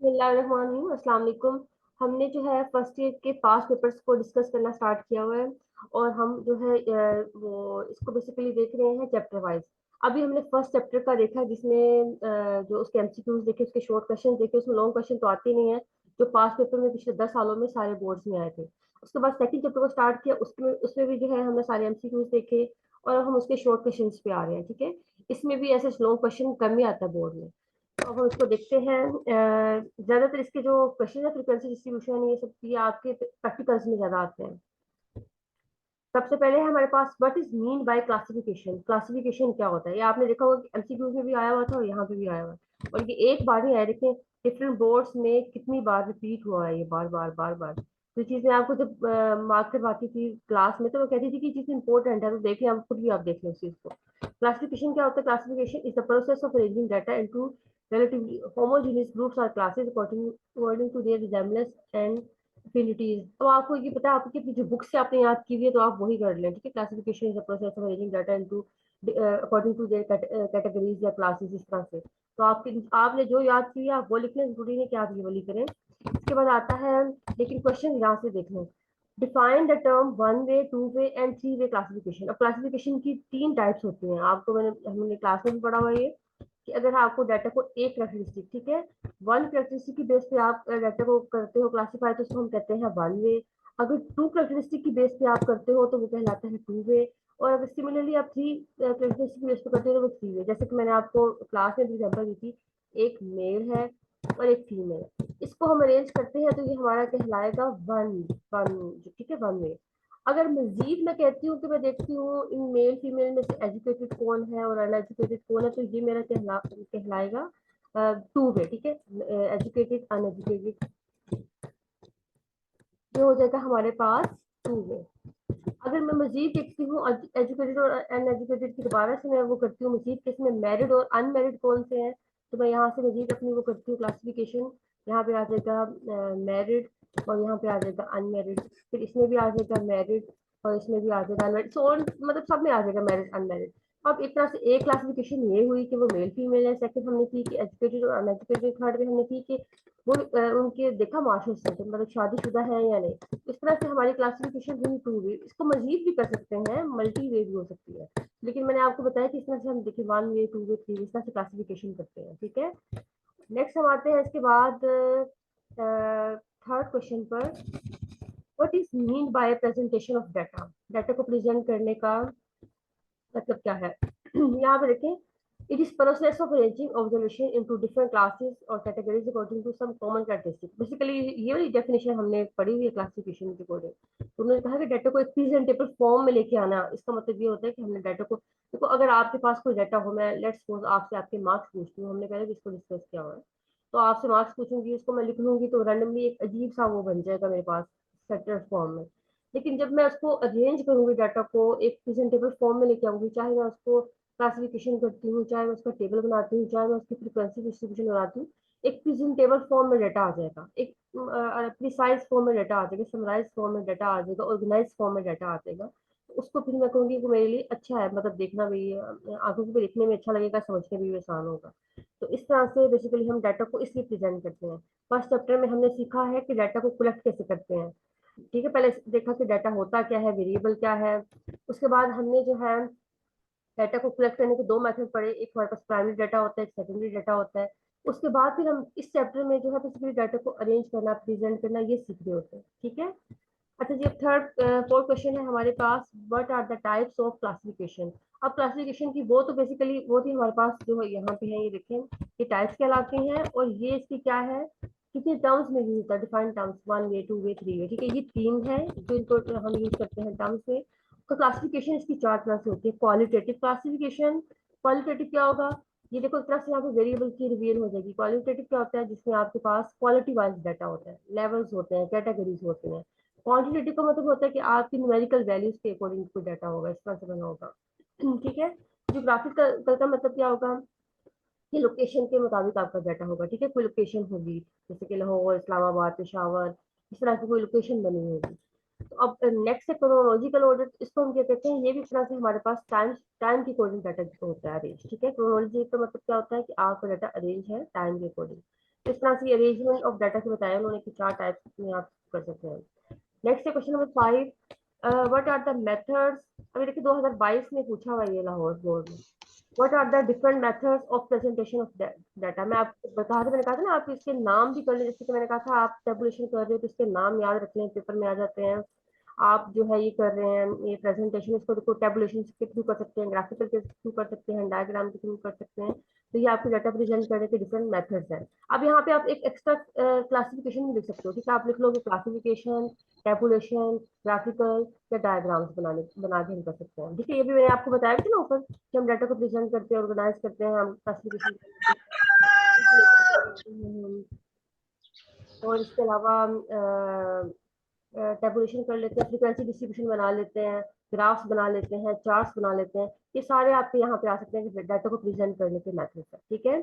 बिस्मिल्लाहिर्रहमानिर्रहीम, अस्सलाम वालेकुम। हमने जो है फर्स्ट ईयर के पास पेपर्स को डिस्कस करना स्टार्ट किया हुआ है और हम जो है वो इसको बेसिकली देख रहे हैं चैप्टर वाइज। अभी हमने फर्स्ट चैप्टर का देखा जिसमें जो उसके एमसीक्यूज देखे, उसके शॉर्ट क्वेश्चन देखे। उसमें लॉन्ग क्वेश्चन तो आते नहीं है जो पास पेपर में पिछले 10 सालों में सारे बोर्ड्स में आए थे। उसके बाद सेकंड चैप्टर को स्टार्ट किया, उसमें उसमें भी जो है हमने सारे एमसीक्यूज देखे और हम उसके शॉर्ट क्वेश्चन पे आ रहे हैं। ठीक है, इसमें भी ऐसे लॉन्ग क्वेश्चन कम ही आता है बोर्ड में। अब हम इसको देखते हैं। ज्यादातर इसके जो क्वेश्चन है फ्रीक्वेंसी डिस्ट्रीब्यूशन ये सब ये आपके प्रैक्टिकल्स में ज्यादा आते हैं। सबसे पहले है हमारे पास what is mean by classification. Classification क्या होता है ये आपने देखा होगा कि एमसीक्यूज में भी आया हुआ था और यहाँ पे भी आया हुआ है, और ये एक बार नहीं आया। देखें डिफरेंट बोर्ड्स में कितनी बार रिपीट हुआ है ये, बार बार बार बार। तो चीज मैं आपको जब मार्क करवाती थी क्लास में तो मैं कहती थी कि चीज इंपॉर्टेंट है, तो देखिए आप खुद भी आप देख लो उस चीज को। क्लासिफिकेशन क्या होता है? Classification is the process of arranging data into relatively homogeneous groups or classes according to their resemblance and affinities। तो आपको ये पता है, आपकी अपनी जो बुक से आपने याद की हुई है तो आप वही कर लें। ठीक है, classification is the process of arranging data into according to their categories या क्लासेस, इस तरह से। तो आपके आपने जो याद की है आप वो लिख लें, जरूरी नहीं कि आप ये वाली करें। इसके बाद आता है, लेकिन क्वेश्चन यहाँ से देख लें। Define the term one way, two way and three way classification. अब क्लासिफिकेशन की तीन टाइप्स होती हैं, आपको मैंने हमने क्लास में भी पढ़ा हुआ है ये, कि अगर आपको डाटा को एक करेक्टरिस्टिक, ठीक है, वन करेक्टरिस्टिक की बेस पे आप डाटा को करते हो क्लासीफाई तो उसको हम कहते हैं वन वे। अगर टू करेक्टरिस्टिक की बेस पे आप करते हो तो वो कहलाता है टू वे। और अगर सिमिलरली आप थ्री करेक्टरिस्टिक की बेस पे करते हो तो वो थ्री वे। जैसे कि मैंने आपको क्लास में भी एग्जाम्पल दी थी, एक मेल है और एक फीमेल, इसको हम अरेंज करते हैं तो ये हमारा कहलाएगा वन वन, ठीक है, वन वे। अगर मजीद मैं कहती हूँ कि मैं देखती हूँ इन मेल फीमेल में से एजुकेटेड कौन है और अनएजुकेटेड कौन है, तो ये मेरा कहलाएगा टू वे। ठीक है, एजुकेटेड अनएजुकेटेड, ये हो जाएगा हमारे पास टू वे। अगर मैं मजीद देखती हूँ एजुकेटेड और अनएजुकेटेड की, दोबारा से मैं वो करती हूँ मजीद कि इसमें मैरिड और अनमेरिड कौन से हैं, तो मैं यहाँ से मजीद अपनी वो करती हूँ क्लासिफिकेशन। यहाँ पे आ जाएगा मैरिड और यहाँ पे आ जाएगा अनमेरिड, फिर इसमें भी आ जाएगा मैरिड और इसमें भी आ जाएगा अनमेरिड, सो मतलब सब में आ जाएगा मैरिड अनमेरिड। अब एक तरह से एक क्लासिफिकेशन ये हुई कि वो मेल फीमेल है। सेकंड हमने की कि एजुकेटेड और अनएजुकेटेड। थर्ड में हमने की कि वो उनके देखा माशरे से मतलब शादीशुदा है या नहीं। इस तरह से हमारी क्लासिफिकेशन हुई टू वे। इसको मजीद भी कर सकते हैं, मल्टी वे भी हो सकती है, लेकिन मैंने आपको बताया कि इस तरह से हम देखिए one way, two way, three way, इस तरह से क्लासिफिकेशन करते हैं। ठीक है, नेक्स्ट हम आते हैं इसके बाद थर्ड क्वेश्चन पर। What is mean by presentation of data. Data को प्रेजेंट करने का मतलब क्या है? यहाँ पे देखें, it is process of arranging observation into different classes और categories according to some common characteristic. Basically ये वाली डेफिनेशन हमने पढ़ी हुई है क्लासिफिकेशन के अकॉर्डिंग। तो उन्होंने कहा कि डाटा को एक प्रेजेंटेबल फॉर्म में लेके आना, इसका मतलब ये होता है कि हमने डाटा को, देखो अगर आपके पास कोई डाटा हो, मैं लेट्स सपोज आपसे आपके मार्क्स पूछती हूँ, हमने पहले भी इसको डिस्कस किया हुआ है, तो आपसे मार्क्स पूछूंगी, उसको मैं लिख लूंगी तो रैंडमली एक अजीब सा वो बन जाएगा मेरे पास सेक्टर फॉर्म में। लेकिन जब मैं उसको अरेंज करूंगी, डाटा को एक प्रेजेंटेबल फॉर्म में लेके आऊंगी, चाहे मैं उसको क्लासिफिकेशन करती हूँ, चाहे मैं उसका टेबल बनाती हूँ, चाहे मैं उसकी फ्रीक्वेंसी डिस्ट्रीब्यूशन बनाती हूँ, एक प्रेजेंटेबल फॉर्म में डाटा आ जाएगा, एक प्रिसाइज फॉर्म में डाटा आ जाएगा, समराइज फॉर्म में डाटा आ जाएगा, ऑर्गेनाइज फॉर्म में डाटा आ जाएगा। तो उसको फिर मैं कहूँगी कि मेरे लिए अच्छा है, मतलब देखना भी आंखों को भी देखने में अच्छा लगेगा, समझने में भी आसान होगा। तो इस तरह से बेसिकली हम डाटा को इसलिए प्रेजेंट करते हैं। फर्स्ट चैप्टर में हमने सीखा है कि डाटा को कलेक्ट कैसे करते हैं। ठीक है, पहले देखा कि डाटा होता क्या है, वेरिएबल क्या है। उसके बाद हमने जो है डाटा को कलेक्ट करने के दो मेथड पढ़े, एक हमारे पास प्राइमरी डाटा होता है, एक सेकेंडरी डाटा होता है। उसके बाद फिर हम इस चैप्टर में जो है बेसिकली डाटा को अरेंज करना, प्रेजेंट करना, ये सीख रहे होते हैं। ठीक है, अच्छा जी, अब थर्ड फोर्थ क्वेश्चन है हमारे पास, what are the types of classification. अब क्लासिफिकेशन की वो तो बेसिकली वो थी हमारे पास जो है यहाँ पे है, ये देखें, ये टाइप्स कहलाती हैं और ये इसकी क्या है, कितने टर्म्स में यूज होता है, defined terms, one way, two way, three way. ठीक है, ये तीन है जो इनको हम यूज करते हैं टर्म्स में। तो क्लासिफिकेशन इसकी चार तरह से होती है। क्वालिटेटिव क्लासिफिकेशन, क्वालिटेटिव क्या होगा, ये देखो एक तरह से यहाँ पे वेरिएबल की रिवील हो जाएगी। क्वालिटेटिव क्या होता है, जिसमें आपके पास क्वालिटी वाइज डाटा होता है, लेवल्स होते हैं, कैटेगरीज होती हैं। क्वांटिटेटिव का मतलब होता है कि आपकी न्यूमेरिकल वैल्यूज के अकॉर्डिंग कोई डाटा होगा, इस तरह से बना होगा। ठीक है, ज्योग्राफिकल का मतलब क्या होगा, कि लोकेशन के मुताबिक आपका डाटा होगा। ठीक है, कोई लोकेशन होगी जैसे कि लाहौर, इस्लामाबाद, पेशावर, इस तरह की कोई लोकेशन बनी होगी। तो अब नेक्स्ट है क्रोनोलॉजिकल ऑर्डर, इसको हम क्या कहते हैं, ये भी इस तरह से हमारे पास टाइम टाइम के अकॉर्डिंग डाटा होता है अरेंज। ठीक है, क्रोनोलॉजी का मतलब क्या होता है कि आपका डाटा अरेंज है टाइम के अकॉर्डिंग। इस तरह से अरेंजमेंट ऑफ डाटा के बताया उन्होंने कि 4 टाइप्स में आप कर सकते हैं। नेक्स्ट है question number 5, what are the methods. अभी देखिए 2022 में पूछा हुआ ये लाहौर बोर्ड में, what are the different methods of presentation of data. मैं आपको बता रही, मैंने कहा था ना आप इसके नाम भी कर लें, जैसे कि मैंने कहा था आप टेबुलेशन कर रहे हो तो इसके नाम याद रख लें, पेपर में आ जाते हैं। आप जो है ये कर रहे हैं ये प्रेजेंटेशन, इसको देखो टेबुलेशन के थ्रू कर सकते हैं, ग्राफिकल के थ्रू कर सकते हैं, डायग्राम के थ्रू कर सकते हैं। तो ये आपके डाटा प्रेजेंट करने के डिफरेंट मेथड्स हैं। अब यहाँ पे आप एक एक्स्ट्रा क्लासिफिकेशन भी लिख सकते हो, ठीक है, आप लिख लोगे क्लासिफिकेशन, टेबुलेशन, ग्राफिकल या डायग्राम्स बना के हम कर सकते हैं। ठीक है, ये भी मैंने आपको बताया था ना ऊपर कि हम डाटा को प्रेजेंट करते हैं, ऑर्गेनाइज करते हैं, हम क्लासिफिकेशन करते हैं, और इसके अलावा टेबुलेशन कर लेते हैं, फ्रीक्वेंसी डिस्ट्रीब्यूशन बना लेते हैं, ग्राफ्स बना लेते हैं, चार्ट्स बना लेते हैं। ये सारे आपके यहाँ पे आ सकते हैं कि डाटा को प्रेजेंट करने के मेथड है। ठीक है,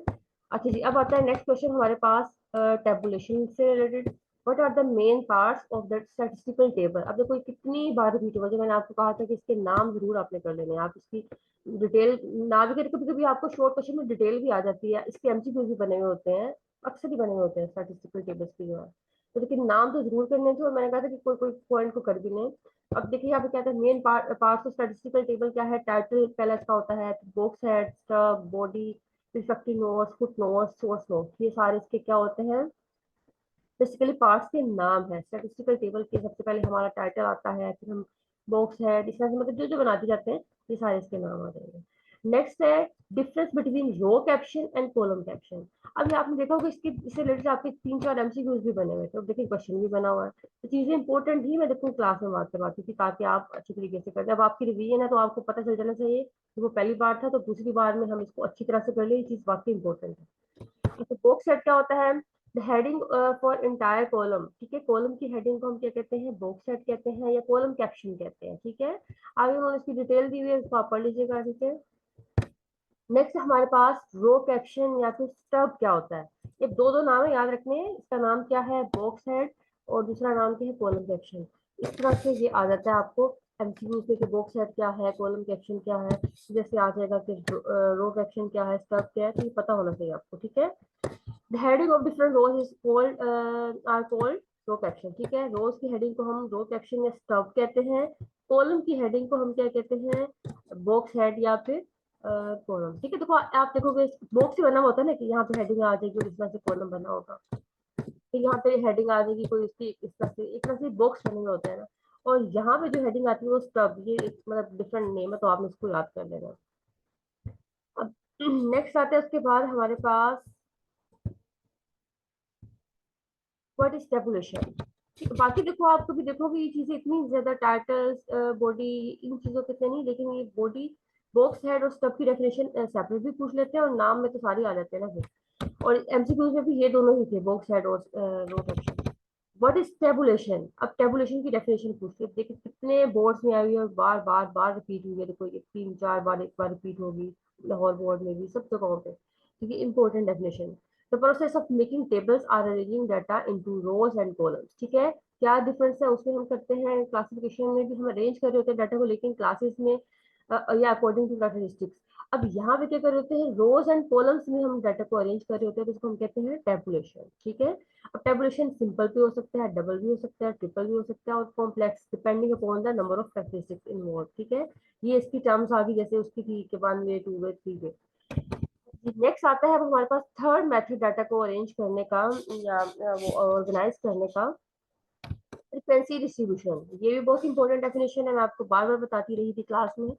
अच्छा जी, अब आता है नेक्स्ट क्वेश्चन हमारे पास टेबुलेशन से related. What are the main parts of that statistical table. अब देखो ये कितनी बार रिपीट हुआ, जो मैंने आपको कहा था कि इसके नाम जरूर आपने कर लेने हैं, आप इसकी डिटेल ना भी करें, कभी कभी आपको शॉर्ट क्वेश्चन में डिटेल भी आ जाती है, इसके एमसीक्यू भी बने हुए होते हैं, अक्सर ही बने हुए होते हैं स्टैटिस्टिकल टेबल्स की जो है। तो लेकिन नाम तो जरूर करने थे, और मैंने कहा था कि कोई कोई पॉइंट को कर भी लें। अब देखिए यहाँ पे क्या था, main part of statistical table क्या है, टाइटल पहले इसका होता है, box head, stub, body, respective notes, foot notes, source notes, ये सारे इसके क्या होते हैं, बेसिकली पार्ट्स के नाम है। स्टैटिस्टिकल टेबल के सबसे पहले हमारा टाइटल आता है, फिर हम बॉक्स हेड, इस तरह से मतलब जो जो बनाते जाते हैं ये सारे इसके नाम आ जाएंगे। नेक्स्ट है difference between row caption and column caption. अब ये आपने देखा होगा इसके इससे रिलेटेड आपके 3-4 एमसीक्यूज भी बने हुए थे, और देखिए क्वेश्चन भी बना हुआ है। तो चीजें इंपॉर्टेंट ही मैं देखूँ क्लास में बात करवाती थी, ताकि आप अच्छी तरीके से करें। जब आपकी रिवीजन है तो आपको पता चल जाना चाहिए कि वो पहली बार था, तो दूसरी बार में हम इसको अच्छी तरह से कर ले, ये चीज वाकई इंपॉर्टेंट है। तो बॉक्स हेड क्या होता है, the heading for entire column. ठीक है, कॉलम की हेडिंग को हम क्या कहते हैं, बॉक्स हेड कहते हैं, या कॉलम कैप्शन कहते हैं। ठीक है, आगे उन्होंने इसकी डिटेल दी हुई है, इसको आप पढ़ लीजिएगा। ठीक है, नेक्स्ट हमारे पास रो कैप्शन या फिर स्टब क्या होता है। ये दो दो नाम है, याद रखने हैं। इसका नाम क्या है, बॉक्स हेड, और दूसरा नाम क्या है, कॉलम कैप्शन। इस तरह से ये आ जाता है आपको एमसीक्यू में कि बॉक्स हेड क्या है, कॉलम कैप्शन क्या है। जैसे आ जाएगा कि रो कैप्शन क्या है, स्टब क्या है, तो ये पता होना चाहिए आपको। ठीक है, the heading of different rows is called are called row caption। ठीक है, रोज की हेडिंग को हम रो कैप्शन या स्टब कहते हैं, कॉलम की हेडिंग को हम क्या कहते हैं, बॉक्स हेड या फिर कॉलम। ठीक है, देखो आप देखोगे बॉक्स ही बना हुआ होता है ना, कि यहाँ पे हेडिंग आ जाएगी और इस तरह से कॉलम बना होगा, फिर यहाँ पे हेडिंग आ जाएगी कोई इसकी, इस तरह से एक तरह से बॉक्स बने हुए होते हैं ना। और यहाँ पे जो हेडिंग आती है वो स्टब, ये मतलब डिफरेंट नेम है, तो आपने इसको याद कर लेना। अब नेक्स्ट आते हैं उसके बाद हमारे पास व्हाट इज टेबुलेशन। बाकी देखो आप कभी देखोगे ये चीजें इतनी ज्यादा टाइटल्स बॉडी इन चीजों के से नहीं, लेकिन ये बॉडी बॉक्स हेड और स्टब की डेफिनेशन सेपरेट भी पूछ लेते हैं, और नाम में तो सारी आ जाते हैं ना फिर। और एमसीक्यूज में भी ये दोनों ही थे, बॉक्स हेड और रो सेक्शन। What is tabulation. अब टेबुलेशन की डेफिनेशन पूछते हैं, देखिए कितने बोर्ड्स में आई हुई है और बार बार बार रिपीट हुई है। देखो ये 3-4 बार एक बार रिपीट होगी, लाहौर बोर्ड में भी, सब जगहों पे। ठीक है, important definition, the process of making tables are arranging data into rows and columns. ठीक है, क्या डिफरेंस है उसमें, हम करते हैं क्लासिफिकेशन में भी हम अरेंज कर रहे होते हैं डाटा को, लेकिन क्लासेस में या अकॉर्डिंग टू कैरेक्टरिस्टिक्स। अब यहाँ पे क्या कर रहे होते हैं, रोज एंड कॉलम्स में हम डाटा को अरेंज कर रहे होते हैं, तो इसको हम कहते हैं टेबुलेशन। ठीक है, अब टेबुलेशन सिंपल भी हो सकता है, डबल भी हो सकता है, ट्रिपल भी हो सकता है, और complex depending upon the number of characteristics involve. ठीक है, ये इसकी टर्म्स आ गई, जैसे उसकी थी के 1 वे, 2 वे, 3 वे। नेक्स्ट आता है अब हमारे पास थर्ड मेथड डाटा को अरेंज करने का या वो ऑर्गेनाइज करने का, फ्रीक्वेंसी डिस्ट्रीब्यूशन। ये भी बहुत इंपॉर्टेंट डेफिनेशन है, मैं आपको बार बार बताती रही थी क्लास में।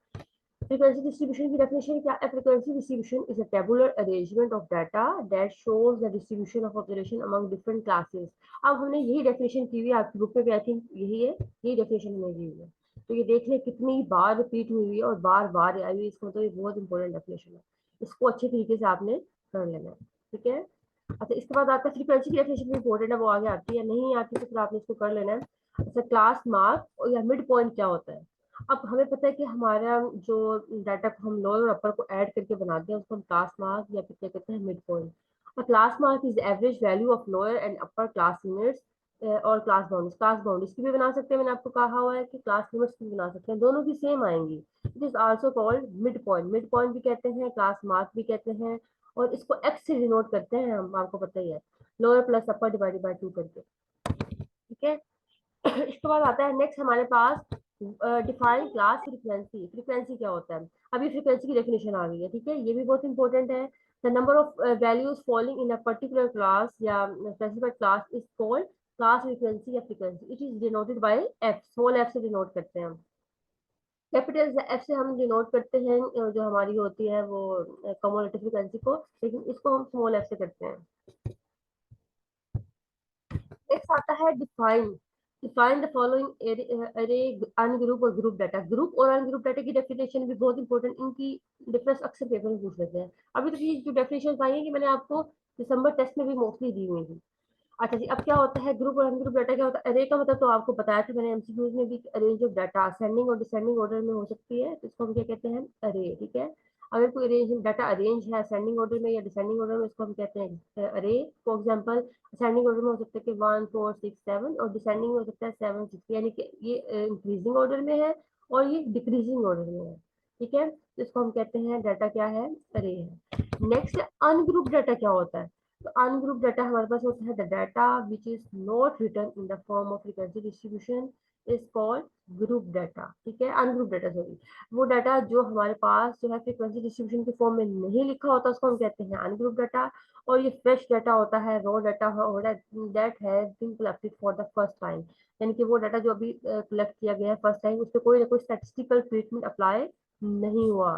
फ्रीक्वेंसी डिस्ट्रीब्यूशन की डेफिनेशन क्या है, frequency distribution is a tabular arrangement of data that shows the distribution of observation among different classes. अब हमने यही डेफिनेशन की हुई है आपकी बुक में भी, आई थिंक यही है, यही डेफिनेशन हमने दी हुई है। तो ये देख लें कितनी बार रिपीट हुई है और बार बार आई हुई है, इसका मतलब ये बहुत इंपॉर्टेंट डेफिनेशन है, इसको अच्छे तरीके से आपने कर लेना है। ठीक है, अच्छा इसके बाद आपका फ्रीक्वेंसी की डेफिनेशन भी इंपॉर्टेंट है, वो आगे आती है, नहीं आती तो फिर आपने इसको कर लेना है। अच्छा, क्लास मार्क या मिड पॉइंट क्या होता है। अब हमें पता है कि हमारा जो डाटा को हम लोअर और अपर को ऐड करके बनाते हैं उसको हम क्लास मार्क या फिर क्या कहते हैं, मिड पॉइंट। और class mark is average value of lower and upper class units, और क्लास बाउंड्रीज की भी बना सकते हैं, मैंने आपको कहा हुआ है कि क्लास लिमिट्स की भी बना सकते हैं, दोनों की सेम आएंगी। It is also called mid point, mid point भी कहते हैं, क्लास मार्क भी कहते हैं, और इसको एक्स से डिनोट करते हैं हम, आपको पता ही है, lower plus upper divided by 2 करके, ठीक है। इसके बाद आता है नेक्स्ट हमारे पास डिफाइन क्लास फ्रीक्वेंसी। फ्रीक्वेंसी क्या होता है, अभी फ्रीक्वेंसी की डेफिनेशन आ गई है, ठीक है, ये भी बहुत इंपॉर्टेंट है। The number of values following in a particular class या specified class is called class frequency या frequency. It is denoted by f, small f से डिनोट करते हैं हम। कैपिटल एफ से हम डिनोट करते हैं जो हमारी होती है वो कम्युलेटिव फ्रीक्वेंसी को, लेकिन इसको हम स्मॉल एफ से करते हैं। नेक्स्ट आता है डिफाइन। डिफाइन द फॉलोइंग अरे अनग्रुप और ग्रुप डाटा। ग्रुप और अनग्रुप डाटा की डेफिनेशन भी बहुत इंपॉर्टेंट, इनकी डिफरेंस अक्सर पेपर में पूछ लेते हैं। अभी तक ये जो डेफिनेशन आई है कि मैंने आपको दिसंबर टेस्ट में भी मोस्टली दी हुई थी। अच्छा जी, अब क्या होता है ग्रुप और अनग्रुप डाटा, क्या होता है अरे का मतलब तो आपको बताया था मैंने एमसीक्यूज में भी, अरेंज ऑफ डाटा असेंडिंग और डिसेंडिंग ऑर्डर में हो सकती है, तो इसको हम क्या कहते हैं अरे, ठीक है। अगर कोई अरेंज डाटा अरेंज है असेंडिंग ऑर्डर में या डिसेंडिंग ऑर्डर में, इसको हम कहते हैं अरे। फॉर एग्जांपल असेंडिंग ऑर्डर में हो सकता है कि 1 4 6 7, और डिसेंडिंग में हो सकता है 7 6, यानी कि ये इंक्रीजिंग ऑर्डर में है और ये डिक्रीजिंग ऑर्डर में है, ठीक है। तो इसको हम कहते हैं डाटा क्या है अरे है। नेक्स्ट अनग्रुप डाटा क्या होता है, तो अनग्रुप डाटा हमारे पास होता है the data which is not return in the form of frequency distribution is called group data, ठीक है। अनग्रुप डाटा सॉरी, वो डाटा जो हमारे पास जो है फ्रीक्वेंसी डिस्ट्रीब्यूशन के फॉर्म में नहीं लिखा होता उसको हम कहते हैं अनग्रुप डाटा। और ये फ्रेश डाटा होता है, raw data that has been collected for the first time, यानी कि वो डाटा जो अभी कलेक्ट किया गया है फर्स्ट टाइम, उस पर कोई ना कोई स्टैटिस्टिकल ट्रीटमेंट अप्लाई नहीं हुआ,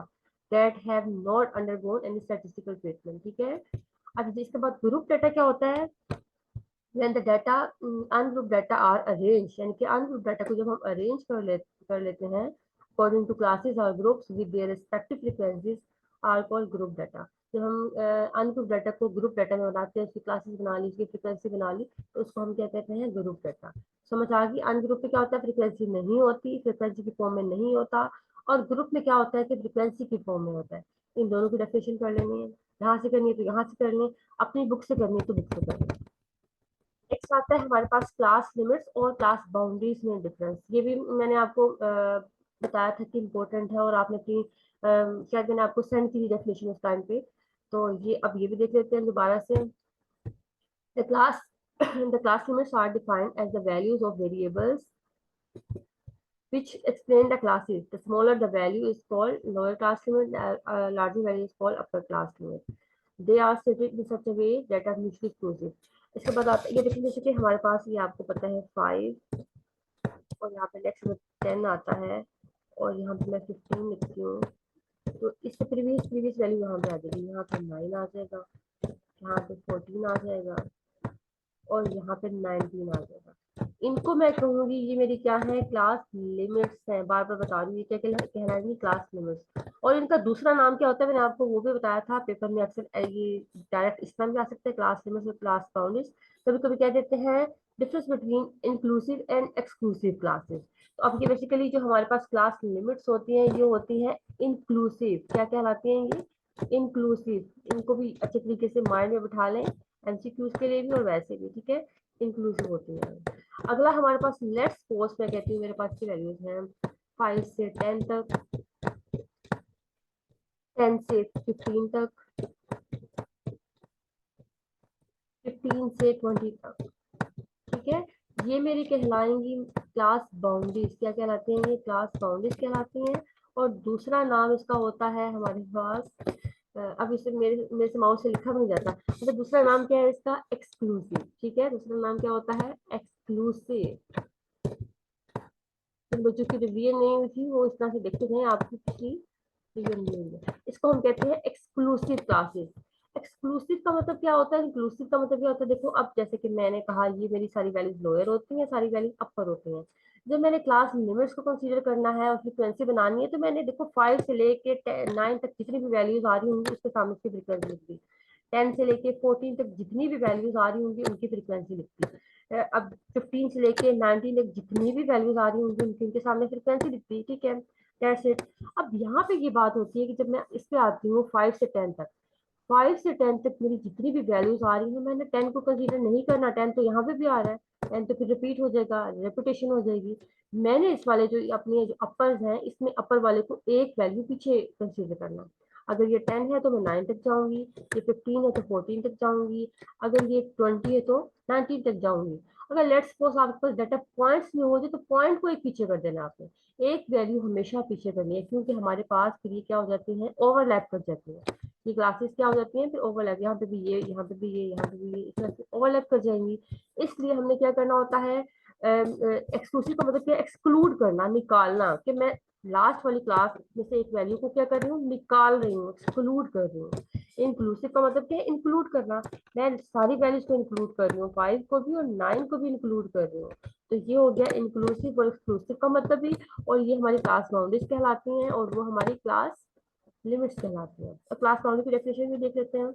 that have not undergone any statistical treatment, ठीक है। अच्छा जी, इसके बाद ग्रुप डाटा क्या होता है, when the data ungrouped data are arranged, यानी कि अनग्रुप डाटा को जब हम अरेंज कर लेते हैं अकॉर्डिंग टू क्लासेस और groups with their respective frequencies are called group data. जब हम अनग्रुप डाटा को ग्रुप डाटा में बनाते हैं, उसकी क्लासेस बना ली, उसकी फ्रीक्वेंसी बना ली, तो उसको हम क्या कहते हैं ग्रुप डाटा। समझ आ गई। अनग्रुप में क्या होता है फ्रीक्वेंसी नहीं होती, फ्रीक्वेंसी की फॉर्म में नहीं होता, और ग्रुप में क्या होता है कि फ्रीक्वेंसी की फॉर्म में होता है। इन दोनों की डेफिनेशन कर लेनी है, यहाँ से करनी है तो यहाँ से कर लें, अपनी बुक से करनी है तो बुक से कर लें। नेक्स्ट आता है हमारे पास क्लास लिमिट्स और क्लास बाउंड्रीज में डिफरेंस। ये भी मैंने आपको बताया था कि इम्पोर्टेंट है, और आपने अपनी शायद मैंने आपको सेंड की डेफिनेशन उस टाइम पे, तो ये अब ये भी देख लेते हैं दोबारा से। The class the class limits are defined as the values of variables which explain the classes. The smaller the value is called lower class limit, larger value is called upper class limit. They are stated in such a way that are mutually exclusive. इसके बाद आता ये देखिए, जैसे कि हमारे पास ये आपको पता है 5, और यहाँ पे नेक्स्ट में 10 आता है, और यहाँ पे मैं 15 लिखती हूँ, तो इससे प्रीवियस प्रीवियस वैल्यू यहाँ पे आ जाएगी, यहाँ पे 9 आ जाएगा, यहाँ पे 14 आ जाएगा, और यहाँ पे 19 आ जाएगा। इनको मैं कहूंगी ये मेरी क्या है क्लास लिमिट्स है, बार बार बता रही हूँ, क्या कहलाएंगी क्लास लिमिट्स। और इनका दूसरा नाम क्या होता है मैंने आपको वो भी बताया था पेपर में, अक्सर ये डायरेक्ट इस नाम भी आ सकते हैं क्लास लिमिट्स और क्लास बाउंड्रीज। कभी कभी कह देते हैं difference between inclusive and exclusive classes. तो अब ये बेसिकली जो हमारे पास क्लास लिमिट्स होती हैं ये होती है इंक्लूसिव, क्या कहलाती हैं ये इंक्लूसिव। इनको भी अच्छे तरीके से माइंड में बिठा लें, एमसीक्यूज के लिए भी और वैसे भी, ठीक है, इंक्लूसिव होती है। अगला हमारे पास लेट्स सपोज मैं कहती हूँ मेरे पास की वैल्यूज हैं 5 से 10 तक, 10 से 15 तक, 15 से 20 तक, ठीक है। ये मेरी कहलाएंगी क्लास बाउंड्रीज। क्या कहलाती हैं ये क्लास बाउंड्रीज कहलाती हैं। और दूसरा नाम इसका होता है हमारे पास अब इसे मेरे से माउस से लिखा भी नहीं जाता, मतलब दूसरा नाम क्या है इसका एक्सक्लूसिव, ठीक है। दूसरा नाम क्या होता है एक्सक्लूसिव। बच्चों की रिवीजन नहीं हुई थी वो इस तरह से देखते गए, आपकी पिछली रिवीजन नहीं हुई है। इसको हम कहते हैं एक्सक्लूसिव क्लासेस। एक्सक्लूसिव का मतलब क्या होता है, इंक्लूसिव का मतलब क्या होता है, देखो अब जैसे कि मैंने कहा ये मेरी सारी वैल्यूज लोअर होती हैं, सारी वैल्यूज अपर होती हैं। जब मैंने क्लास लिमिट्स को कंसीडर करना है और फ्रीक्वेंसी बनानी है, तो मैंने देखो 5 से लेके 9 तक जितनी भी वैल्यूज आ रही होंगी उसके सामने उसकी फ्रीक्वेंसी लिख दी, 10 से लेके 14 तक जितनी भी वैल्यूज आ रही होंगी उनकी फ्रीक्वेंसी लिखती। अब 15 से लेके 19 तक जितनी भी वैल्यूज आ रही होंगी उनकी उनके सामने फ्रीक्वेंसी लिखती है, ठीक है, दैट्स इट। अब यहाँ पे ये बात होती है कि जब मैं इस पे आती हूँ 5 से 10 तक, 5 से 10 तक मेरी जितनी भी वैल्यूज आ रही है मैंने 10 को कंसीडर नहीं करना, 10 तो यहाँ पे भी आ रहा है, 10 तो फिर रिपीट हो जाएगा, रेपिटेशन हो जाएगी। मैंने इस वाले जो अपने जो अपर्स हैं इसमें अपर वाले को एक वैल्यू पीछे कंसीडर करना। अगर ये 10 है तो मैं 9 तक जाऊंगी, ये 15 है तो 14 तक जाऊंगी, अगर ये 20 है तो 19 तक जाऊंगी। अगर लेट्स सपोज आपके पास डाटा पॉइंट्स में हो जाए तो पॉइंट को एक पीछे कर देना आपने, एक वैल्यू हमेशा पीछे करनी है, क्योंकि हमारे पास फिर ये क्या हो जाती है, ओवरलैप कर जाती है। ये क्लासेस क्या हो जाती हैं फिर ओवरलैप, यहाँ पे भी ये, यहाँ पे भी ये, यहाँ पे भी ये, इस तरह से ओवरलैप कर जाएंगी। इसलिए हमने क्या करना होता है, एक्सक्लूसिव का मतलब क्या, एक्सक्लूड करना, निकालना, कि मैं लास्ट वाली क्लास में से एक वैल्यू को क्या कर रही हूँ, निकाल रही हूँ, एक्सक्लूड कर रही हूँ। इंक्लूसिव का मतलब क्या है, इंक्लूड करना, मैं सारी वैल्यूज को इंक्लूड कर रही हूँ, 5 को भी और 9 को भी इंक्लूड कर रही हूँ। तो ये हो गया इंक्लूसिव और एक्सक्लूसिव का मतलब भी, और ये हमारी क्लास बाउंड्रीज कहलाती हैं, और वो हमारी क्लास लिमिट्स कहलाती हैं। तो क्लास बाउंड्री की डेफिनेशन भी देख लेते हैं।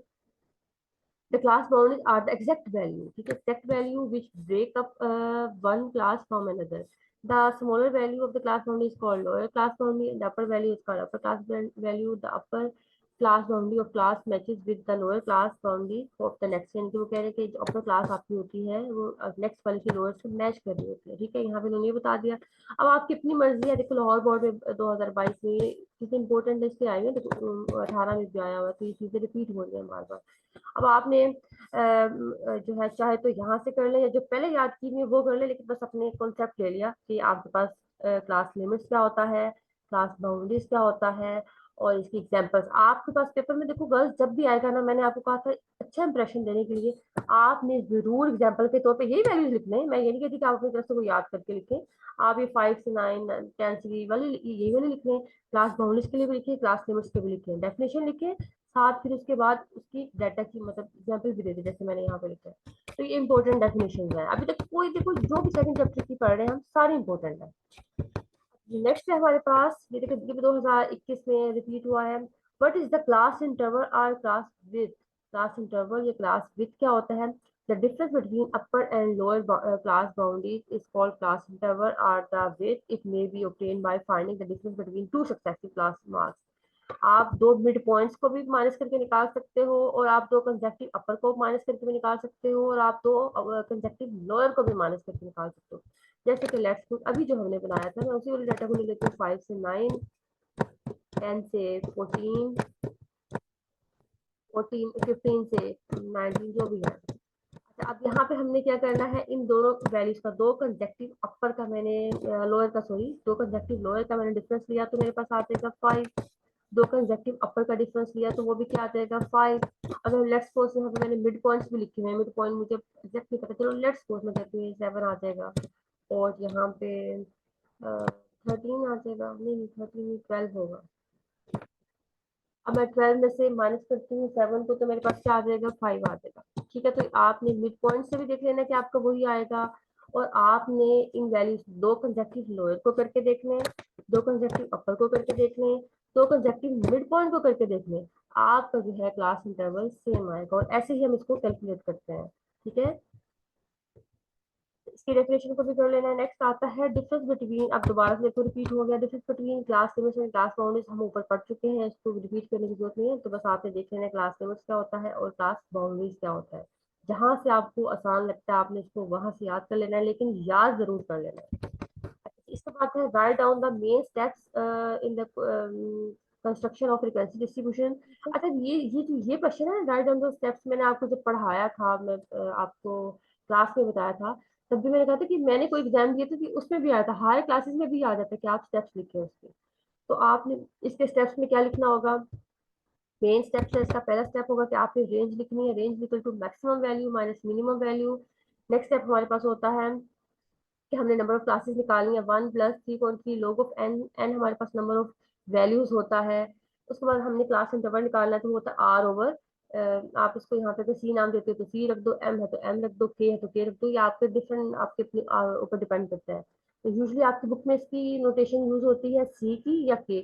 The class boundaries are the exact value, ठीक है, exact value which break up one class from another. The smaller value of the class boundary is called lower class boundary, and the upper value is called upper class value. The upper class boundary of class matches with the lower class boundary of the next, यानी कि वो कह रहे हैं कि जो upper class आपकी होती है वो next वाले की lower से मैच कर रही होती है, ठीक है। यहाँ पे उन्होंने ये बता दिया। अब आपकी अपनी मर्जी है, देखो लाहौर बोर्ड में 2022 में ये चीजें इंपॉर्टेंट इसलिए आई है, देखो 18 में भी आया हुआ, तो ये चीजें रिपीट हो रही है बार बार। अब आपने जो है चाहे तो यहाँ से कर ले, या जो पहले याद की हुई वो कर ले, लेकिन बस अपने कॉन्सेप्ट ले लिया कि आपके पास क्लास लिमिट्स क्या होता है, क्लास बाउंड्रीज क्या होता है, और इसकी एग्जांपल्स आपके पास पेपर में। देखो गर्ल्स, जब भी आएगा ना, मैंने आपको कहा था अच्छा इंप्रेशन देने के लिए आपने जरूर एग्जाम्पल के तौर पे यही वैल्यूज लिखने हैं। मैं ये नहीं कहती कि आप अपनी तरफ से को याद करके लिखें, आप ये 5 से 9 10 से यही वाले लिख लें, क्लास बाउंड्रीज के लिए भी लिखें, क्लास लिमिट्स के भी लिखें, डेफिनेशन लिखें साथ, फिर उसके बाद उसकी डाटा की मतलब एग्जाम्पल भी दे दी, जैसे मैंने यहाँ पे लिखा है। तो ये इंपॉर्टेंट डेफिनेशन है, अभी तक कोई देखो जो भी सेकंड चैप्टर की पढ़ रहे हैं हम, सारी इंपॉर्टेंट है। नेक्स्ट है हमारे पास, ये देखो ये भी 2021 में रिपीट हुआ है। What is the class interval और क्लास विथ, क्लास इंटरवल या क्लास विथ क्या होता है। The difference between upper and lower class boundaries is called class interval or the width. It may be obtained by finding the difference between two successive class marks. आप दो mid points को भी minus करके निकाल सकते हो, और आप दो कंसेक्टिव अपर को माइनस करके भी निकाल सकते हो, और आप दो कंसेक्टिव लोअर को भी माइनस करके निकाल सकते हो। जैसे कि लेट्स सपोज अभी जो हमने बनाया था, मैं उसी वाले डाटा को ले लेती हूँ, 5 से 9, 10 से 14, 15 से 19 जो भी है। अच्छा, अब यहाँ पे हमने क्या करना है, इन दोनों वैल्यूज का, दो कंसेक्टिव अपर का मैंने लोअर का सॉरी दो कंसेक्टिव लोअर का मैंने डिफरेंस लिया, तो मेरे पास आ जाएगा 5। दो कंसेक्टिव अपर का डिफरेंस लिया तो वो भी क्या आ जाएगा 5। अगर लेट्स सपोज यहाँ पे मैंने मिड पॉइंट्स भी लिखे हुए हैं, मिड पॉइंट मुझे एग्जैक्ट नहीं पता, चलो लेट्स सपोज मैं कहती हूँ 7 आ जाएगा, और यहाँ पे 13 आ जाएगा, नहीं 13 12 होगा। अब मैं 12 में से माइनस करती हूँ 7 को, तो मेरे पास क्या आ जाएगा 5 आ जाएगा, ठीक है। तो आपने मिड पॉइंट से भी देख लेना कि आपका वही आएगा, और आपने इन वैल्यूज दो कंसेक्टिव लोअर को करके देख लें, दो कंसेक्टिव अपर को करके देख लें, दो कंसेक्टिव मिड पॉइंट को करके देख लें, आपका जो है क्लास इंटरवल सेम आएगा, और ऐसे ही हम इसको कैलकुलेट करते हैं, ठीक है। इसकी डेफिनेशन को भी कर लेना है। नेक्स्ट आता है डिफरेंस बिटवीन, अब दोबारा से देखो रिपीट हो गया, difference between class limits and class boundaries हम ऊपर पढ़ चुके हैं, इसको रिपीट करने की जरूरत नहीं है, तो बस आपने देख लेना क्लास लिमिट्स क्या होता है और क्लास बाउंड्रीज क्या होता है। जहां से आपको आसान लगता है आपने इसको वहां से याद कर लेना है, लेकिन याद जरूर कर लेना है। इसके बाद है write down the main steps in the construction of frequency distribution. अच्छा, ये क्वेश्चन है राइट डाउन द स्टेप्स, मैंने आपको जब पढ़ाया था, मैं आपको क्लास में बताया था, तब भी मैंने कहा था कि मैंने कोई एग्जाम दिए थे कि उसमें भी आया था, हायर क्लासेस में भी आ जाता है कि आप स्टेप्स लिखे उसके। तो आपने इसके स्टेप्स में क्या लिखना होगा, मेन स्टेप्स है इसका, पहला स्टेप होगा कि आपने रेंज लिखनी है, range equal to maximum value minus minimum value. Next step हमारे पास होता है कि हमने नंबर ऑफ क्लासेस निकालनी है, 1 plus 3.3 log of N, N हमारे पास नंबर ऑफ वैल्यूज होता है। उसके बाद हमने क्लास इंटरवल निकालना है, तो वो होता है आर ओवर, आप इसको यहाँ पे सी नाम देते हो तो सी रख दो, एम है तो एम रख दो, के है तो के रख दो, या आपके डिफरेंट आपके अपने ऊपर डिपेंड करता है। तो यूजली आपकी बुक में इसकी नोटेशन यूज होती है सी की या के,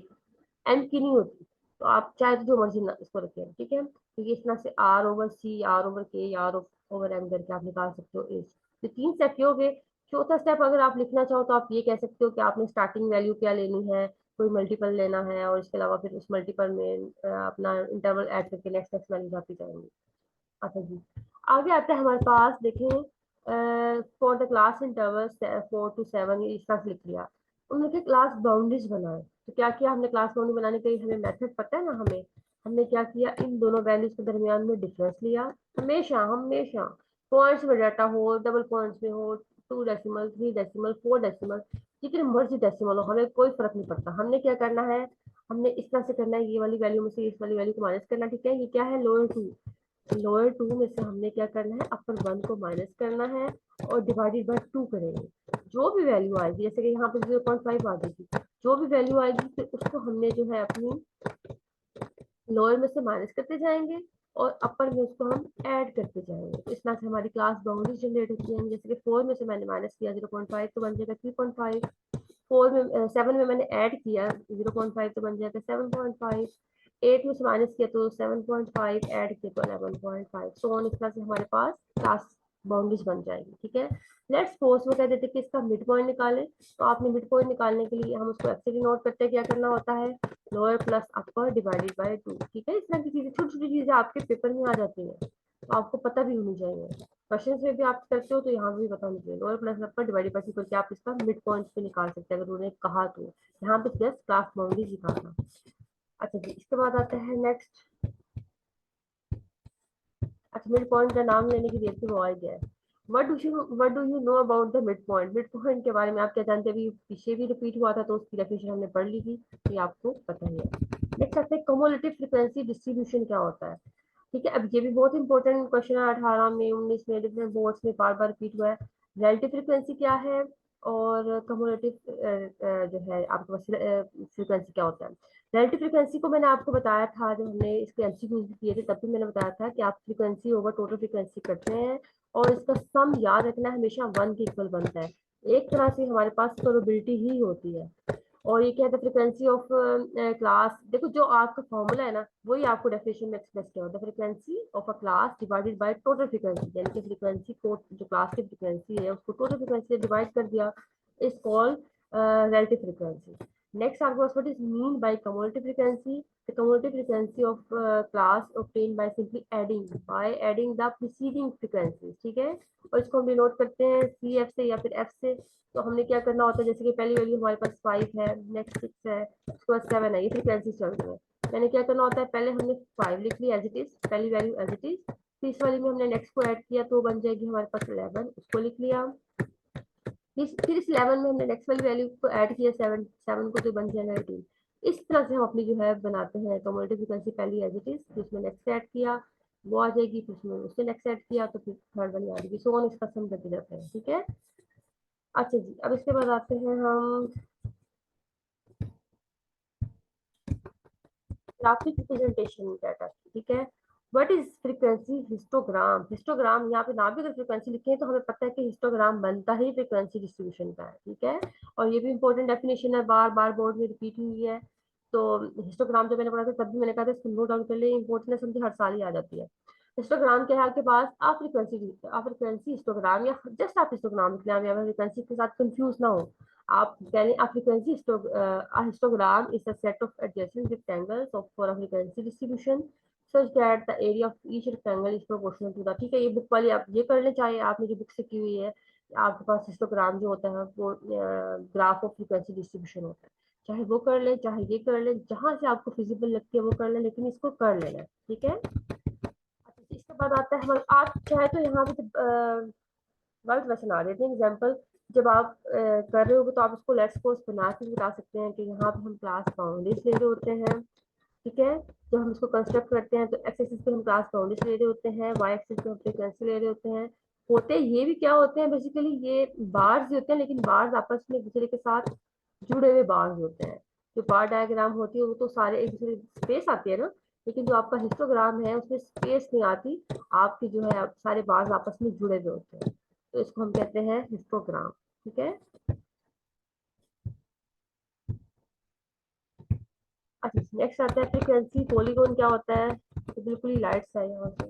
एम की नहीं होती, तो आप चाहे तो जो मर्जी इसको रखें, ठीक है। तो ये इस तरह से R over C, R over K, R over M करके आप निकाल सकते हो एज। तो 3 स्टेप ये हो गए। चौथा स्टेप अगर आप लिखना चाहो तो आप ये कह सकते हो कि आपने स्टार्टिंग वैल्यू क्या लेनी है, कोई मल्टीपल लेना है, और इसके अलावा फिर उस मल्टीपल में अपना इंटरवल ऐड करके नेक्स्ट नेक्स्ट वैल्यू जाती जाएंगी। अच्छा जी, आगे आता है हमारे पास, देखें for the class interval 4 to 7, ये इस तरह से लिख लिया। उन्होंने क्लास बाउंड्रीज बनाए, तो क्या किया हमने, क्लास बाउंड्री बनाने के लिए हमें मेथड पता है ना, हमें हमने क्या किया, इन दोनों वैल्यूज के दरमियान में डिफरेंस लिया। हमेशा हमेशा पॉइंट्स में डाटा हो, डबल पॉइंट्स में हो, 2 डेसिमल, 3 डेसिमल, 4 डेसिमल, जितने मर्जी डेसिमल हो, हमें कोई फर्क नहीं पड़ता। हमने क्या करना है, हमने इस तरह से करना है, ये वाली वैल्यू में से इस वाली वैल्यू को माइनस करना। ठीक है, ये क्या है, लोअर टू में से हमने क्या करना है, अपर वन को माइनस करना है और डिवाइडेड बाय 2 करेंगे। जो भी वैल्यू आएगी, जैसे कि यहाँ पे 0.5 आ जाएगी, जो भी वैल्यू आएगी फिर उसको हमने जो है अपनी लोअर में से माइनस करते जाएंगे और अपर में उसको हम ऐड करते जाएंगे। तो इस तरह से हमारी क्लास बाउंड्रीज जनरेट होती जाएंगी। जैसे कि 4 में से मैंने माइनस किया 0.5 तो बन जाएगा 3.5। 7 में मैंने ऐड किया 0.5 तो बन जाएगा 7.5। 8 में से माइनस किया तो 7.5, ऐड किया तो 11.5। सो ऑन, इस तरह से हमारे पास क्लास बाउंड्रीज बन जाएगी। ठीक है, लेट्स सपोज वो कह देते हैं कि इसका मिड पॉइंट निकालें। तो आपने मिड पॉइंट निकालने के लिए हम उसको एक्चुअली नोट करते हैं, क्या करना होता है, lower plus upper divided by 2। ठीक है, इस तरह की चीजें, छोटी छोटी चीजें आपके पेपर में आ जाती हैं, तो आपको पता भी होनी चाहिए। क्वेश्चन में भी आप करते हो तो यहाँ भी पता होनी चाहिए, lower plus upper divided by 2 करके आप इसका मिड पॉइंट पे निकाल सकते हैं अगर उन्होंने कहा तो। यहाँ पे जस्ट क्लास बाउंड्री दिखाना। अच्छा जी, इसके बाद आता है नेक्स्ट। अच्छा, मिड पॉइंट का नाम लेने की देर से वो आ गया है। What do you know about the mid point? Mid point के बारे में आप क्या जानते हैं? अभी पीछे भी रिपीट हुआ था तो उसकी डेफिनेशन हमने पढ़ ली थी, तो ये आपको पता ही है। नेक्स्ट आता है कम्युलेटिव फ्रीक्वेंसी डिस्ट्रीब्यूशन क्या होता है। ठीक है, अब ये भी बहुत इंपॉर्टेंट क्वेश्चन है, 18 में, 19 में, डिफरेंट बोर्ड्स में बार बार रिपीट हुआ है। रिलेटिव फ्रीक्वेंसी क्या है और कम्युलेटिव जो है आपके पास फ्रीक्वेंसी क्या होता है। रिलेटिव फ्रीक्वेंसी को मैंने आपको बताया था, जब हमने इसके एमसीक्यूज भी किए थे तब भी मैंने बताया था कि आप फ्रीक्वेंसी ओवर टोटल फ्रीक्वेंसी करते हैं और इसका सम याद रखना हमेशा 1 के इक्वल बनता है। एक तरह से हमारे पास प्रोबेबिलिटी ही होती है। और ये क्या है, फ्रीक्वेंसी ऑफ क्लास, देखो जो आपका फॉर्मूला है ना वही आपको डेफिनेशन में एक्सप्रेस किया होता है, frequency of a class divided by total frequency, यानी कि फ्रीक्वेंसी को, जो क्लास की फ्रीक्वेंसी है उसको टोटल फ्रीक्वेंसी से डिवाइड कर दिया, is called relative frequency. Next, आपके पास what is mean by cumulative frequency? The cumulative frequency of class obtained by adding the preceding frequencies. ठीक है, और इसको हम डिनोट करते हैं सी एफ से या फिर एफ से। तो हमने क्या करना होता है, जैसे कि पहली वैल्यू हमारे पास 5 है, नेक्स्ट 6 है, उसके बाद 7 है, ये फ्रीक्वेंसी चल रही है। मैंने क्या करना होता है, पहले हमने 5 लिख लिया एज इट इज, पहली वैल्यू एज इट इज, फिर इस वाली में हमने नेक्स्ट को ऐड किया तो बन जाएगी हमारे पास 11, उसको लिख लिया। फिर इस 11 में हमने नेक्स्ट वाली वैल्यू को ऐड किया, 7, 7 को तो बन जाएगा 18। इस तरह से हम अपनी जो है बनाते हैं तो मल्टीप्लिकेशन पहली एज इट इज, फिर उसमें नेक्स्ट ऐड किया वो आ जाएगी, फिर उसमें उससे नेक्स्ट ऐड किया तो फिर थर्ड वाली आ जाएगी। सो ऑन, इसका सम करते जाते हैं। ठीक है, अच्छा जी, अब इसके बाद आते हैं हम ग्राफिक रिप्रेजेंटेशन डाटा। ठीक है, what is frequency histogram? Histogram, यहाँ पे ना भी अगर फ्रीक्वेंसी लिखे हैं तो हमें पता है कि हिस्टोग्राम बनता ही फ्रीक्वेंसी डिस्ट्रीब्यूशन का है। ठीक है, और ये भी इंपॉर्टेंट डेफिनेशन है, बार बार बोर्ड में रिपीट हुई है। तो हिस्टोग्राम जब मैंने पढ़ा था तब भी मैंने कहा था इसको नोट डाउन कर ले, इंपॉर्टेंट है, समझे हर साल ही आ जाती है। हिस्टोग्राम क्या है आपके पास, आप फ्रीक्वेंसी हिस्टोग्राम या जस्ट आप हिस्टोग्राम लिख लें, फ्रीक्वेंसी के साथ कंफ्यूज ना हो। आप यानी a frequency a histogram is a set of adjacent rectangles of for a frequency distribution such that the area of each rectangle is proportional to the। ठीक है, ये बुक वाली आप ये कर लें, चाहे आपने जो बुक से की हुई है, आपके पास हिस्टोग्राम जो होता है वो ग्राफ ऑफ फ्रीक्वेंसी डिस्ट्रीब्यूशन होता है, चाहे वो कर लें चाहे ये कर लें, जहां से आपको फिजिबल लगती है वो कर लें, लेकिन इसको कर लेना। ठीक है, अच्छा, इसके बाद आता है हमारे, आप चाहे तो यहाँ पे वर्ड वैसे आ देते हैं एग्जाम्पल। जब आप कर रहे हो तो आप इसको लेट्स सपोज बना के बता सकते हैं कि यहाँ पे हम क्लास बाउंड्रीज ले रहे होते हैं। ठीक है, जब हम इसको कंस्ट्रक्ट करते हैं तो एक्स एक्सिस पे हम क्लास बाउंड्रीज ले रहे होते हैं, वाई एक्सिस पे हम फ्रीक्वेंसी ले रहे होते हैं। होते ये भी क्या होते हैं, बेसिकली ये बार्स होते हैं, लेकिन बार्स आपस में एक दूसरे के साथ जुड़े हुए बार्स होते हैं। जो बार डायग्राम होती है वो तो सारे एक दूसरे स्पेस आती है ना, लेकिन जो आपका हिस्टोग्राम है उसमें स्पेस नहीं आती, आपकी जो है सारे बार्स आपस में जुड़े हुए होते हैं, तो इसको हम कहते हैं हिस्टोग्राम। ठीक है, अच्छा, नेक्स्ट आता है फ्रीक्वेंसी पॉलीगॉन क्या होता है। तो बिल्कुल ही लाइट सा है यहाँ से।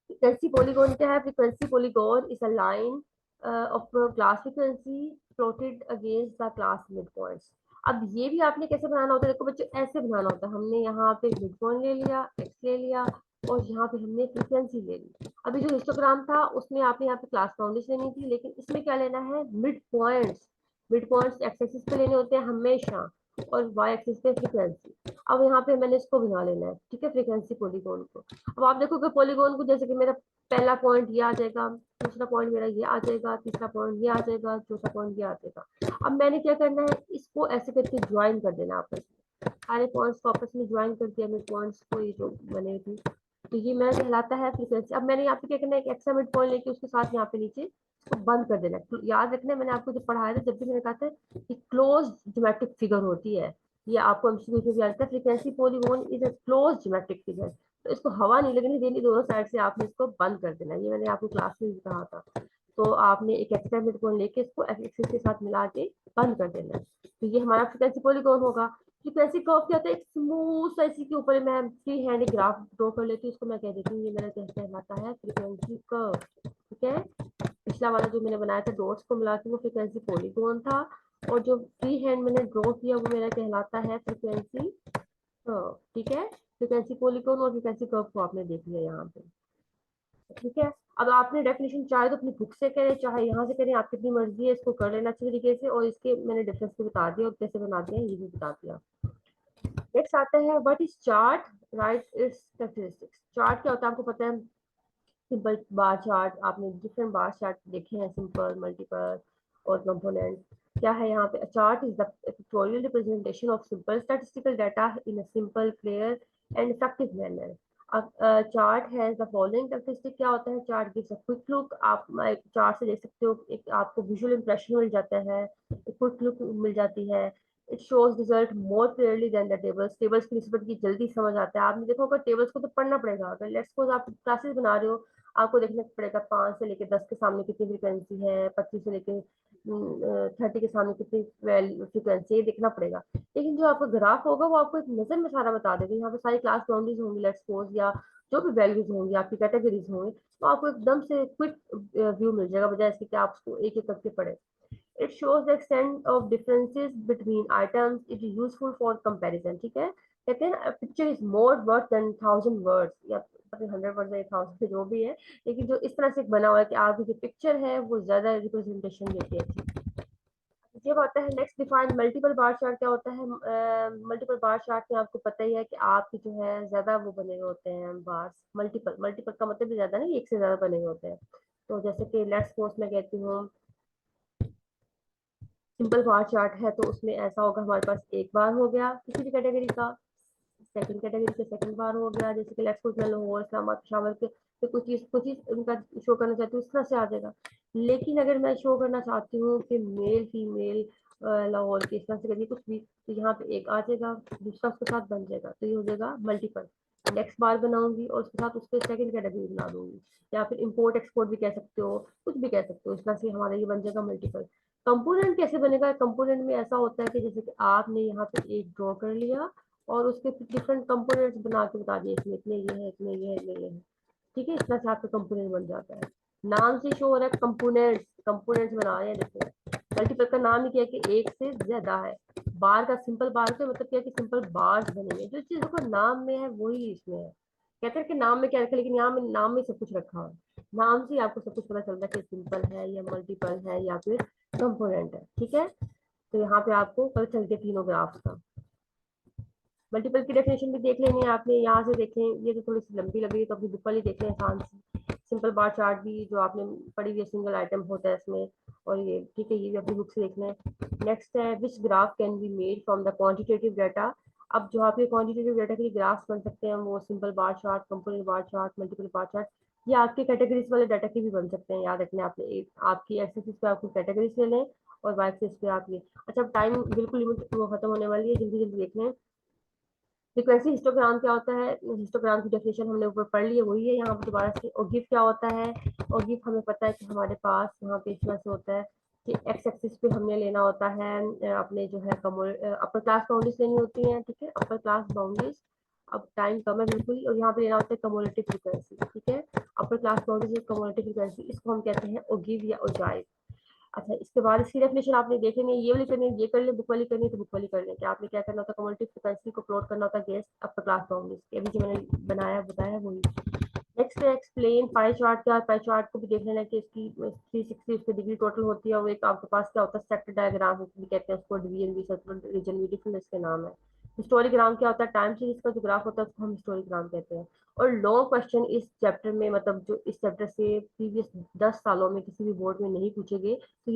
फ्रीक्वेंसी पॉलीगॉन क्या है, frequency polygon is a line of class frequency plotted against the class mid points. अब ये भी आपने कैसे बनाना होता है, देखो बच्चों ऐसे बनाना होता है, हमने यहाँ पे मिड पॉइंट ले लिया, एक्स ले लिया, और यहाँ पे हमने फ्रीक्वेंसी ले ली। अभी जो हिस्टोग्राम था उसमें आपने यहाँ पे क्लास बाउंड्रीज लेनी थी, लेकिन इसमें क्या लेना है, mid points. Mid points x axis पे लेने होते हैं हमेशा, और वाई एक्सिस पे फ्रीक्वेंसी। अब यहाँ पे मैंने इसको बना लेना है, ठीक है, फ्रीक्वेंसी पॉलीगॉन को। अब आप देखोगे पॉलीगॉन को, जैसे कि मेरा पहला पॉइंट ये आ जाएगा, दूसरा पॉइंट मेरा ये आ जाएगा, तीसरा पॉइंट ये आ जाएगा, चौथा पॉइंट ये आ जाएगा। अब मैंने क्या करना है, इसको ऐसे करके ज्वाइन कर देना आपस में, सारे पॉइंट्स को आपस में ज्वाइन कर दिया मैं, पॉइंट्स को ये जो बने थी, तो ये मेरा कहलाता है फ्रीक्वेंसी। अब मैंने यहाँ पे क्या करना है, एक एक्स्ट्रा मिड पॉइंट लेके उसके साथ यहाँ पे नीचे इसको बंद कर देना है। याद रखना है, मैंने आपको जब पढ़ाया था, जब भी मैंने कहा था कि क्लोज ज्योमेट्रिक फिगर होती है, ये आपको एमसीक्यू में भी आता है, frequency polygon is a close geometric figure. तो इसको हवा नहीं लगनी देनी, दोनों साइड से आपने इसको बंद कर देना, ये मैंने आपको क्लास में भी कहा था। तो आपने एक एक्स्ट्रा मिड पॉइंट लेके इसको एक्सिस के साथ मिला के बंद कर देना है, तो ये हमारा फ्रीक्वेंसी पॉलीगॉन होगा। फ्रीक्वेंसी कर्व क्या होता है, एक स्मूथ सा, इसी के ऊपर मैं फ्री हैंड ग्राफ ड्रॉ कर लेती हूँ, इसको मैं कह देती हूँ ये मेरा कहलाता है फ्रीक्वेंसी कर्व, ठीक है। पिछला वाला जो मैंने बनाया था डॉट्स को मिला के, वो फ्रीक्वेंसी पॉलीगॉन था, और जो फ्री हैंड मैंने ड्रॉ किया वो मेरा कहलाता है फ्रीक्वेंसी कर्व, ठीक है। फ्रीक्वेंसी पॉलीगॉन और फ्रीक्वेंसी कर्व को आपने देख लिया यहाँ पे, ठीक है। अब आपने डेफिनेशन चाहे तो अपनी बुक से करें, चाहे यहाँ से करें, आपकी अपनी मर्जी है, इसको कर लेना अच्छी तरीके से, और इसके मैंने डिफरेंस भी बता दिया और कैसे बनाते हैं ये भी बता दिया। नेक्स्ट आता है what is chart, right it's characteristics. Chart क्या होता है आपको पता है, सिंपल बार चार्ट, आपने डिफरेंट बार चार्ट देखे हैं, सिंपल, मल्टीपल और कंपोनेंट। क्या है यहाँ पे, chart is the pictorial representation of simple statistical data in a simple, clear and effective manner. अब चार्ट है द फॉलोइंग कैरेक्टरिस्टिक। क्या होता है chart, gives a quick look, आप चार्ट से देख सकते हो, एक आपको विजुअल इंप्रेशन मिल जाता है, एक क्विक लुक मिल जाती है। It shows result more clearly than the tables, tables की निस्बत की जल्दी समझ आता है। आपने देखो अगर टेबल्स को तो पढ़ना पड़ेगा, अगर लेट्स सपोज आप क्लासेस बना रहे हो, आपको देखना पड़ेगा 5 से लेके 10 के सामने कितनी फ्रीक्वेंसी है, 25 से लेके 30 के सामने कितनी फ्रीक्वेंसी है, देखना पड़ेगा। लेकिन जो आपका ग्राफ होगा वो आपको एक नजर में सारा बता देगा, यहाँ पे सारी क्लास बाउंड्रीज होंगी लेट्स सपोज, या जो भी वैल्यूज होंगी आपकी कैटेगरीज होंगी, तो आपको एकदम से क्विक व्यू मिल जाएगा, बजाय इसके कि आप उसको एक एक करके पढ़े। It shows the extent of differences between items. It is useful for comparison, ठीक है। कहते हैं a picture is more worth than 1000 words, या पता नहीं 100 वर्ड या 1000 जो भी है, लेकिन जो इस तरह से बना हुआ है कि आपकी जो पिक्चर है वो ज्यादा रिप्रेजेंटेशन देती है। जब आता है next define multiple bar chart. क्या होता है मल्टीपल बार चार्ट में आपको पता ही है कि आपकी जो है ज्यादा वो बने हुए होते हैं बार्स, मल्टीपल, मल्टीपल का मतलब भी ज्यादा नहीं, एक से ज्यादा बने हुए होते हैं। तो जैसे कि लेट्स सपोज मैं कहती हूँ सिंपल बार चार्ट है, तो उसमें ऐसा होगा हमारे पास एक बार हो गया किसी भी कैटेगरी का, सेकंड कैटेगरी का सेकंड बार हो गया, जैसे कि लेट्स सपोज मैं लाहौर इस्लामाबाद पेशावर के तो कुछ चीज उनका शो करना चाहती हूँ, इस तरह से आ जाएगा। लेकिन अगर मैं शो करना चाहती हूँ कि मेल फीमेल लाहौर के, इस तरह से करिए कुछ भी, तो यहाँ पे एक आ जाएगा, दूसरा उसके साथ बन जाएगा, तो ये हो जाएगा मल्टीपल। नेक्स्ट बार बनाऊंगी और उसके साथ उसके सेकंड कैटेगरी बना दूंगी, या फिर इंपोर्ट एक्सपोर्ट भी कह सकते हो, कुछ भी कह सकते हो, इस तरह से हमारा ये बन जाएगा मल्टीपल। कंपोनेंट कैसे बनेगा, कंपोनेंट में ऐसा होता है कि जैसे कि आपने यहाँ पे एक ड्रॉ कर लिया और उसके डिफरेंट कंपोनेंट्स बना के बता दिए, इसमें इतने ये है, इतने ये है, इतने ये है, ठीक है। इस तरह से आपका कंपोनेंट बन जाता है, नाम से शो हो रहा है कंपोनेंट्स, कंपोनेंट्स बना रहे हैं। देखो मल्टीपल का नाम ही क्या है कि एक से ज्यादा है, बार का सिंपल बार का मतलब क्या है कि सिंपल बार्स बनेंगे, जो चीजों का नाम में है वही इसमें है। कहते हैं कि नाम में क्या रखा, लेकिन यहाँ में नाम में सब कुछ रखा है, नाम से आपको सब कुछ पता चलता है कि सिंपल है या मल्टीपल है या फिर कंपोनेंट है, ठीक है। तो यहाँ पे आपको पता चल गया तीनों ग्राफ्स का। मल्टीपल की डेफिनेशन भी देख लेनी है आपने, यहाँ से देखें, ये तो थोड़ी सी लंबी लग रही है तो अपनी बुक वाली देख लें आसान सी। सिंपल बार चार्ट भी जो आपने पढ़ी हुई है, सिंगल आइटम होता है इसमें, और ये ठीक है, ये भी अपनी बुक से देख लें। नेक्स्ट है which graph can be made from the quantitative data. अब जो आपके क्वांटिटेटिव डाटा के लिए ग्राफ्स बन सकते हैं वो simple bar chart, component bar chart, multiple bar chart, ये आपके कैटेगरीज वाले डाटा के भी बन सकते हैं। याद रखना आपने आपकी एक्सेस पे आपको कैटेगरीज ले लें और वाई एक्सेस पे आप ये। अच्छा टाइम बिल्कुल लिमिट खत्म होने वाली है, जल्दी जल्दी देख लें। फ्रीक्वेंसी हिस्टोग्राम क्या होता है, हिस्टोग्राम की डेफिनेशन हमने ऊपर पढ़ ली है, वही है यहाँ पर दोबारा से। और गिफ क्या होता है, और गिफ हमें पता है कि हमारे पास यहाँ पे इस तरह से होता है कि एक्स एक्सिस पे हमने लेना होता है अपने जो है अपर क्लास बाउंड्रीज लेनी होती है, ठीक है, अपर क्लास बाउंड्रीज। अब टाइम कम है बिल्कुल, और यहाँ पे लेना होता है कम्युलेटिव फ्रीक्वेंसी, ठीक है। Upper class boundaries cumulative frequency, इसको हम कहते हैं ओगिव या ओजाइव। अच्छा इसके बाद इसकी डेफिनेशन आपने देख लेनी है, ये वाली करनी है, ये कर ले, बुक वाली करनी है तो बुक वाली कर ले। क्या आपने क्या करना होता है, कम्युलेटिव फ्रीक्वेंसी को प्लॉट करना होता है गेस अपर क्लास बाउंड्रीज के, अभी जो मैंने बनाया बताया वही। नेक्स्ट है एक्सप्लेन पाई चार्ट। क्या पाई चार्ट को भी देख लेना कि इसकी 360 उसकी डिग्री टोटल होती है। वो एक आपके पास क्या होता है, सेक्टर डायग्राम भी कहते हैं उसको, डिवीजन भी, सर्कुलर रीजन भी, डिफरेंट इसके नाम है। हिस्टोरीग्राम क्या होता है, टाइम सीरीज का जो ग्राफ होता है उसको हम हिस्टोरीग्राम कहते हैं। और लॉन्ग क्वेश्चन इस चैप्टर में, मतलब जो इस चैप्टर से प्रीवियस 10 सालों में किसी भी बोर्ड में नहीं पूछे गए, तो